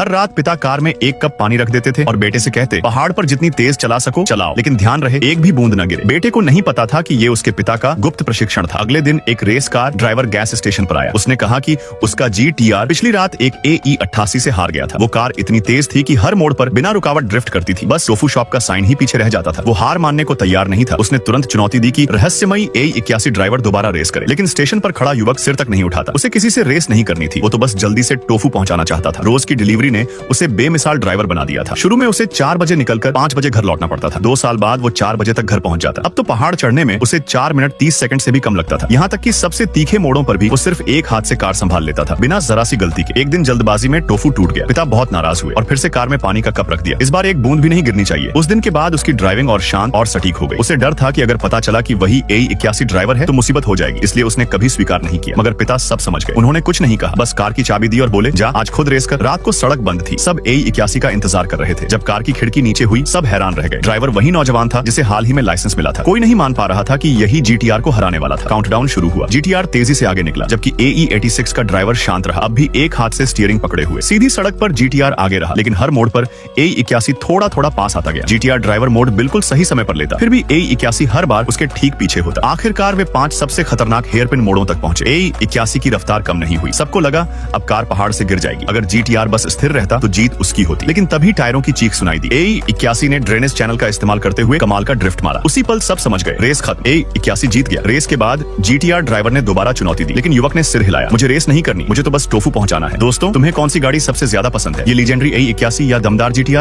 हर रात पिता कार में एक कप पानी रख देते थे और बेटे से कहते, पहाड़ पर जितनी तेज चला सको चलाओ, लेकिन ध्यान रहे एक भी बूंद न गिरे। बेटे को नहीं पता था कि ये उसके पिता का गुप्त प्रशिक्षण था। अगले दिन एक race car driver gas station पर आया। उसने कहा कि उसका GTR पिछली रात एक AE 88 से हार गया था। वो कार इतनी तेज थी कि हर मोड़ पर बिना रुकावट ड्रिफ्ट करती थी, बस टोफू शॉप का साइन ही पीछे रह जाता था। वो हार मानने को तैयार नहीं था। उसने तुरंत चुनौती दी कि रहस्यमयी AE 81 ड्राइवर दोबारा रेस करे, लेकिन स्टेशन पर खड़ा युवक सिर तक नहीं उठाता। उसे किसी से रेस नहीं करनी थी, वो तो बस जल्दी से टोफू पहुंचाना चाहता था। रोज की डिलीवरी ने उसे बेमिसाल ड्राइवर बना दिया था। शुरू में उसे 4 बजे निकलकर 5 बजे घर लौटना पड़ता था। 2 साल बाद वो 4 बजे तक घर पहुंच जाता। अब तो पहाड़ चढ़ने में उसे 4 मिनट 30 सेकंड से भी कम लगता था। यहाँ तक कि सबसे तीखे मोड़ों पर भी वो सिर्फ एक हाथ से कार संभाल लेता था, बिना जरा सी गलती के। एक दिन जल्दबाजी में टोफू टूट गया। पिता बहुत नाराज हुए और फिर से कार में पानी का कप रख दिया। इस बार एक बूंद भी नहीं गिरनी चाहिए। उस दिन के बाद उसकी ड्राइविंग और शांत और सटीक हो गई। उसे डर था कि अगर पता चला कि वही AE 81 ड्राइवर है तो मुसीबत हो जाएगी, इसलिए उसने कभी स्वीकार नहीं किया। मगर पिता सब समझ गए। उन्होंने कुछ नहीं कहा, बस कार की चाबी दी और बोले, जा आज खुद रेस कर। रात को सड़क बंद थी। सब AE 81 का इंतजार कर रहे थे। जब कार की खिड़की नीचे हुई सब हैरान रह गए। ड्राइवर वही नौजवान था जिसे हाल ही में लाइसेंस मिला था। कोई नहीं मान पा रहा था कि यही GTR को हराने वाला था। काउंटडाउन शुरू हुआ। GTR तेजी से आगे निकला, जबकि AE 86 का ड्राइवर शांत रहा, अब भी एक हाथ से स्टीयरिंग पकड़े हुए। सीधी सड़क पर GTR आगे रहा, लेकिन हर मोड़ पर AE 81 थोड़ा थोड़ा पास आता गया। GTR ड्राइवर मोड़ बिल्कुल सही समय पर लेता, फिर भी AE 81 हर बार उसके ठीक पीछे होता। आखिरकार वे 5 सबसे खतरनाक हेयरपिन मोड़ों तक पहुंचे। AE 81 की रफ्तार कम नहीं हुई। सबको लगा अब कार पहाड़ से गिर जाएगी। अगर GTR बस स्थिर रहता तो जीत उसकी होती, लेकिन तभी टायरों की चीख सुनाई दी। AE 81 ने ड्रेनेज चैनल का इस्तेमाल करते हुए कमाल का ड्रिफ्ट मारा। उसी पल सब समझ गए, रेस खत्म। AE 81 जीत गया। रेस के बाद GTR ड्राइवर ने दोबारा चुनौती दी, लेकिन युवक ने सिर हिलाया, मुझे रेस नहीं करनी, मुझे तो बस टोफू पहुंचाना है। दोस्तों, तुम्हें कौन सी गाड़ी सबसे ज्यादा पसंद है? ये लीजेंडरी AE 81 या दमदार GTR?